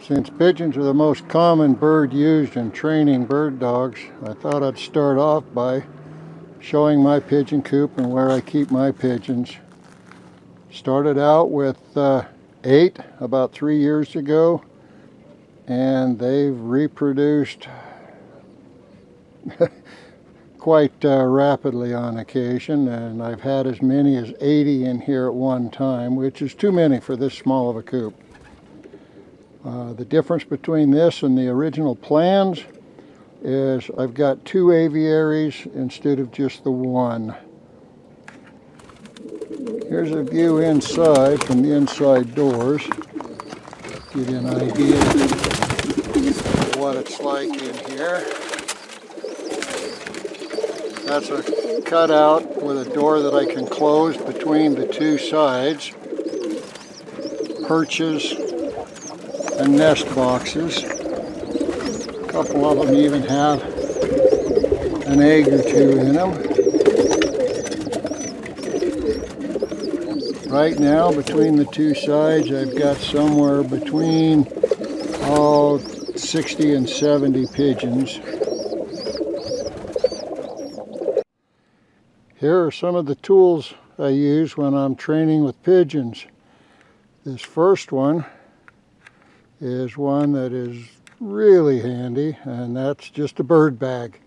Since pigeons are the most common bird used in training bird dogs, I thought I'd start off by showing my pigeon coop and where I keep my pigeons. Started out with 8 about 3 years ago, and they've reproduced quite rapidly on occasion, and I've had as many as 80 in here at one time, which is too many for this small of a coop. The difference between this and the original plans is I've got 2 aviaries instead of just the one. Here's a view inside from the inside doors. Give you an idea of what it's like in here. That's a cutout with a door that I can close between the 2 sides. Perches and nest boxes. A couple of them even have an egg or 2 in them. Right now, between the 2 sides, I've got somewhere between 60 and 70 pigeons. Here are some of the tools I use when I'm training with pigeons. This first one is one that is really handy, and that's just a bird bag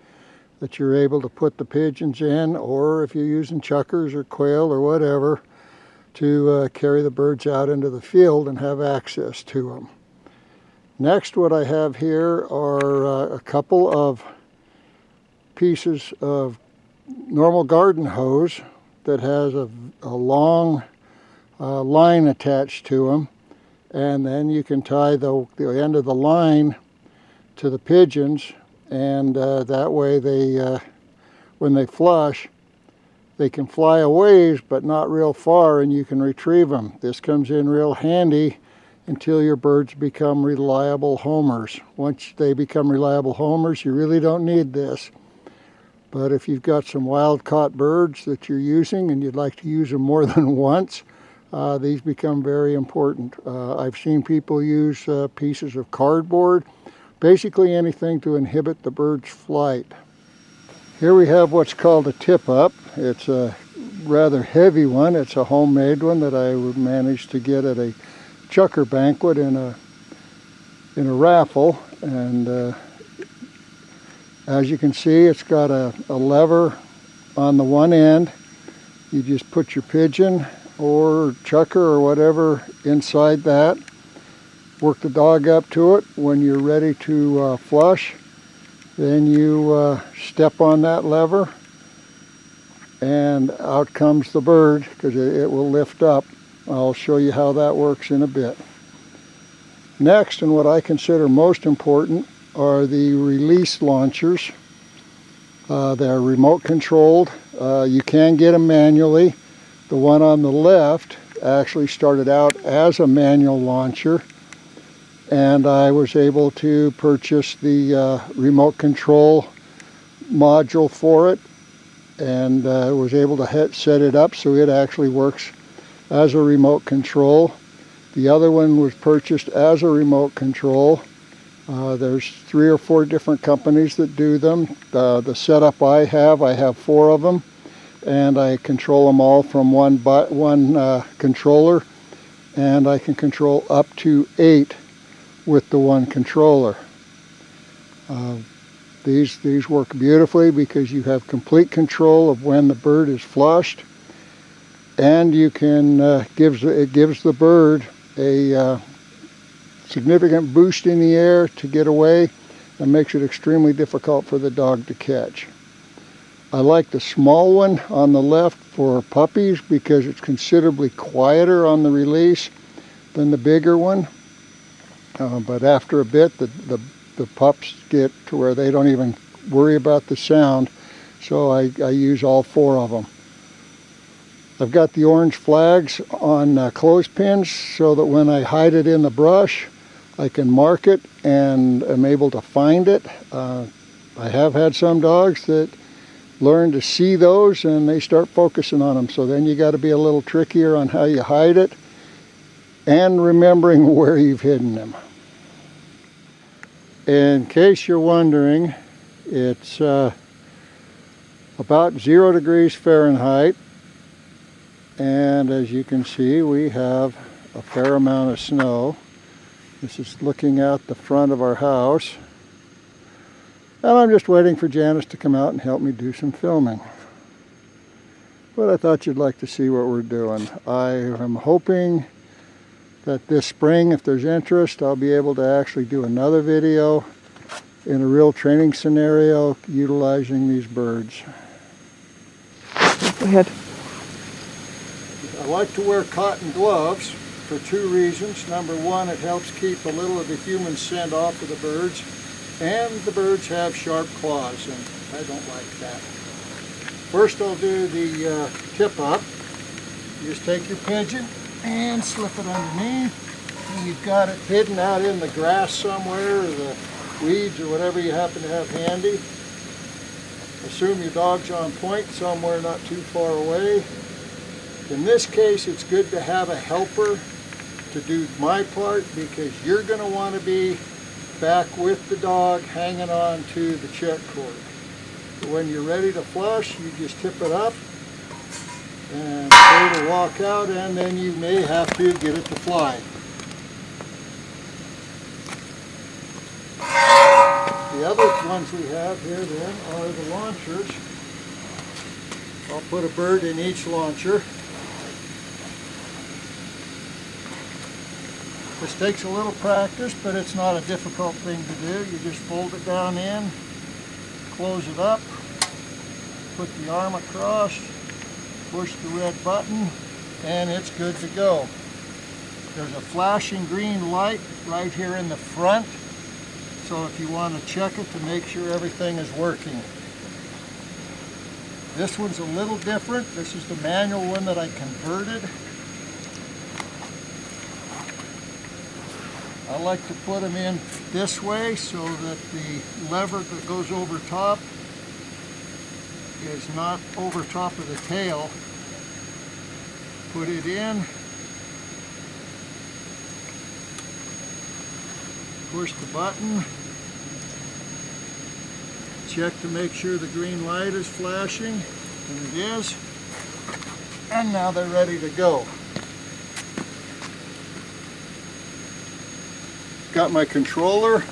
that you're able to put the pigeons in, or if you're using chuckers or quail or whatever, to carry the birds out into the field and have access to them. Next, what I have here are a couple of pieces of normal garden hose that has a long line attached to them. And then you can tie the end of the line to the pigeons, and that way they, when they flush, they can fly a ways but not real far, and you can retrieve them. This comes in real handy until your birds become reliable homers. Once they become reliable homers, you really don't need this. But if you've got some wild-caught birds that you're using and you'd like to use them more than once, these become very important. I've seen people use pieces of cardboard, basically anything to inhibit the bird's flight. Here we have what's called a tip-up. It's a rather heavy one. It's a homemade one that I managed to get at a chucker banquet in a raffle. And as you can see, it's got a lever on the one end. You just put your pigeon or chucker or whatever inside that, work the dog up to it. When you're ready to flush, then you step on that lever and out comes the bird, because it will lift up. I'll show you how that works in a bit. Next, and what I consider most important, are the release launchers. They're remote controlled. You can get them manually. The one on the left actually started out as a manual launcher, and I was able to purchase the remote control module for it, and was able to set it up so it actually works as a remote control. The other one was purchased as a remote control. There's 3 or 4 different companies that do them. The setup I have 4 of them, and I control them all from one controller, and I can control up to 8 with the one controller. These work beautifully because you have complete control of when the bird is flushed, and you can it gives the bird a significant boost in the air to get away, and makes it extremely difficult for the dog to catch. I like the small one on the left for puppies because it's considerably quieter on the release than the bigger one. But after a bit, the pups get to where they don't even worry about the sound, so I use all 4 of them. I've got the orange flags on clothespins so that when I hide it in the brush, I can mark it and am able to find it. I have had some dogs that learn to see those and they start focusing on them, so then you got to be a little trickier on how you hide it and remembering where you've hidden them. In case you're wondering, it's about 0 degrees Fahrenheit, and as you can see, we have a fair amount of snow. This is looking out the front of our house, and I'm just waiting for Janice to come out and help me do some filming. But I thought you'd like to see what we're doing. I am hoping that this spring, if there's interest, I'll be able to actually do another video in a real training scenario utilizing these birds. Go ahead. I like to wear cotton gloves for 2 reasons. Number one, it helps keep a little of the human scent off of the birds, and the birds have sharp claws, and I don't like that. First, I'll do the tip up. You just take your pigeon and slip it underneath. And you've got it hidden out in the grass somewhere, or the weeds, or whatever you happen to have handy. Assume your dog's on point somewhere not too far away. In this case, it's good to have a helper to do my part, because you're going to want to be back with the dog hanging on to the check cord. When you're ready to flush, you just tip it up and it'll walk out, and then you may have to get it to fly. The other ones we have here then are the launchers. I'll put a bird in each launcher. This takes a little practice, but it's not a difficult thing to do. You just fold it down in, close it up, put the arm across, push the red button, and it's good to go. There's a flashing green light right here in the front, so if you want to check it to make sure everything is working. This one's a little different. This is the manual one that I converted. I like to put them in this way so that the lever that goes over top is not over top of the tail. Put it in, push the button, check to make sure the green light is flashing, and it is, and now they're ready to go. Got my controller,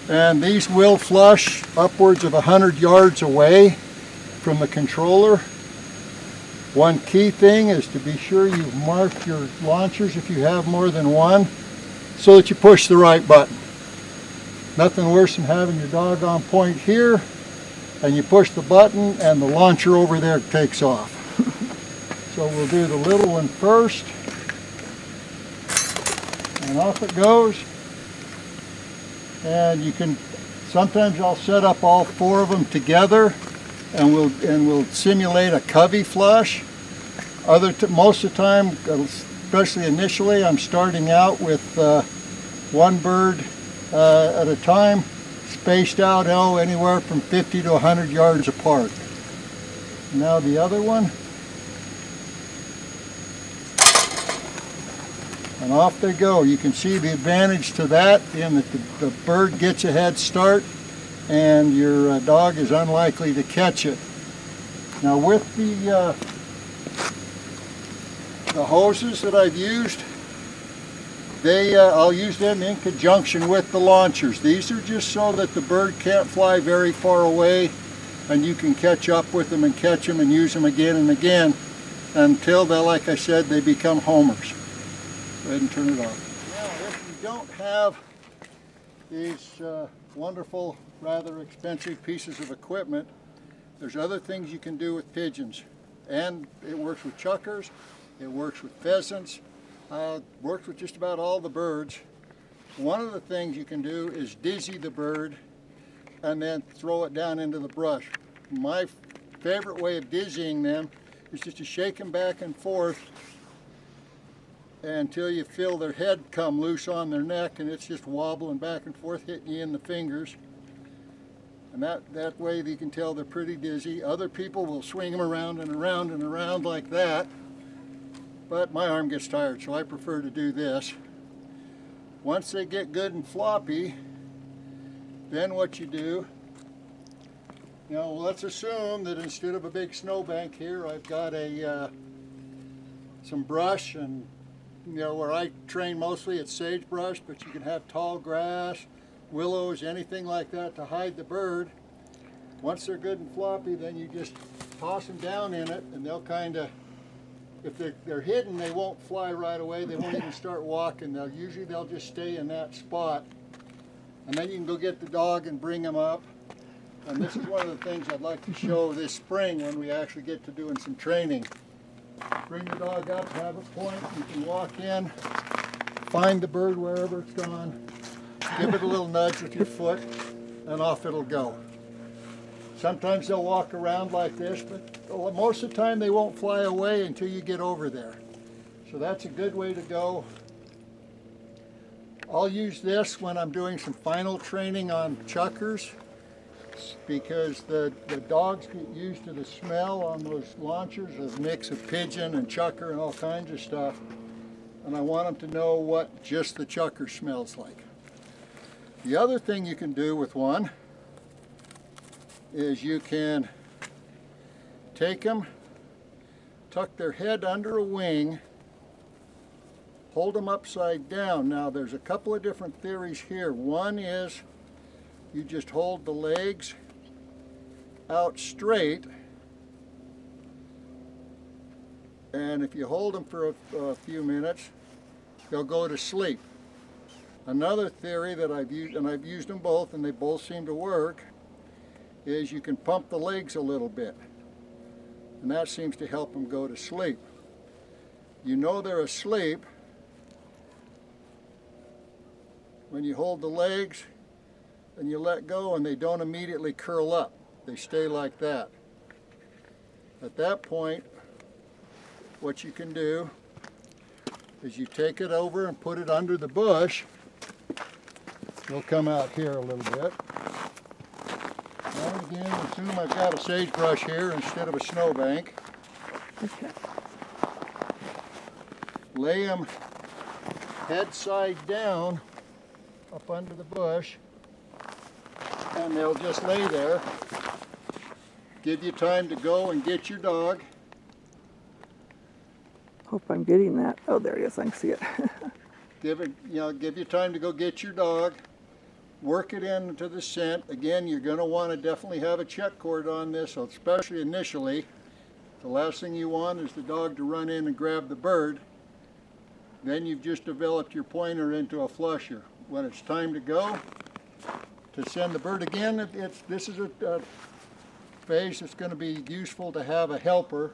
and these will flush upwards of 100 yards away from the controller. One key thing is to be sure you've marked your launchers, if you have more than one, so that you push the right button. Nothing worse than having your dog on point here and you push the button and the launcher over there takes off. So we'll do the little one first, and off it goes. And you can, sometimes I'll set up all 4 of them together and we'll simulate a covey flush. Most of the time, especially initially, I'm starting out with one bird at a time, spaced out anywhere from 50 to 100 yards apart. Now the other one. And off they go. You can see the advantage to that in that the bird gets a head start and your dog is unlikely to catch it. Now with the hoses that I've used, I'll use them in conjunction with the launchers. These are just so that the bird can't fly very far away and you can catch up with them and catch them and use them again and again until they, like I said, they become homers. Go ahead and turn it off. Now, if you don't have these wonderful, rather expensive pieces of equipment, there's other things you can do with pigeons. And it works with chuckers, it works with pheasants, works with just about all the birds. One of the things you can do is dizzy the bird and then throw it down into the brush. My favorite way of dizzying them is just to shake them back and forth until you feel their head come loose on their neck, and it's just wobbling back and forth, hitting you in the fingers. And that way you can tell they're pretty dizzy. Other people will swing them around and around and around like that, but my arm gets tired, so I prefer to do this. Once they get good and floppy, Then what you do, you know, let's assume that instead of a big snowbank here, I've got some brush, and you know, where I train mostly it's sagebrush, but you can have tall grass, willows, anything like that to hide the bird. Once they're good and floppy, then you just toss them down in it, and they'll kind of, if they're hidden, they won't fly right away. They won't even start walking. They'll just stay in that spot. And then you can go get the dog and bring him up. And this is one of the things I'd like to show this spring when we actually get to doing some training. Bring the dog up, have a point, you can walk in, find the bird wherever it's gone, give it a little nudge with your foot, and off it'll go. Sometimes they'll walk around like this, but most of the time they won't fly away until you get over there. So that's a good way to go. I'll use this when I'm doing some final training on chuckers, because the dogs get used to the smell on those launchers, a mix of pigeon and chucker and all kinds of stuff. And I want them to know what just the chucker smells like. The other thing you can do with one is you can take them, tuck their head under a wing, hold them upside down. Now there's a couple of different theories here. One is you just hold the legs out straight, and if you hold them for a few minutes, they'll go to sleep. Another theory that I've used, and I've used them both and they both seem to work, is you can pump the legs a little bit, and that seems to help them go to sleep. You know they're asleep when you hold the legs and you let go, and they don't immediately curl up. They stay like that. At that point, what you can do is you take it over and put it under the bush. We'll come out here a little bit. And again, assume I've got a sagebrush here instead of a snowbank. Okay. Lay them head side down up under the bush, and they'll just lay there. Give you time to go and get your dog. Hope I'm getting that. Oh, there it is. I can see it. Give you time to go get your dog. Work it into the scent. Again, you're going to want to definitely have a check cord on this, especially initially. The last thing you want is the dog to run in and grab the bird. Then you've just developed your pointer into a flusher. When it's time to go, to send the bird again, this is a phase that's going to be useful to have a helper.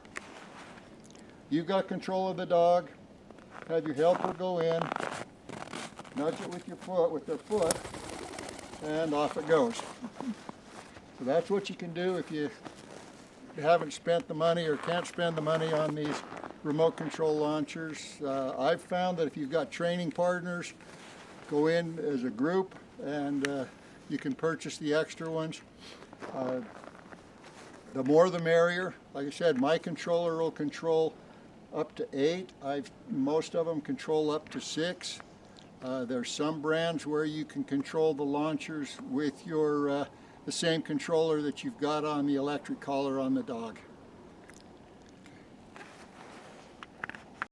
You've got control of the dog. Have your helper go in, nudge it with your foot, with their foot, and off it goes. So that's what you can do if you haven't spent the money or can't spend the money on these remote control launchers. I've found that if you've got training partners, go in as a group, and you can purchase the extra ones. The more the merrier. Like I said, my controller will control up to 8. Most of them control up to 6. There's some brands where you can control the launchers with your the same controller that you've got on the electric collar on the dog.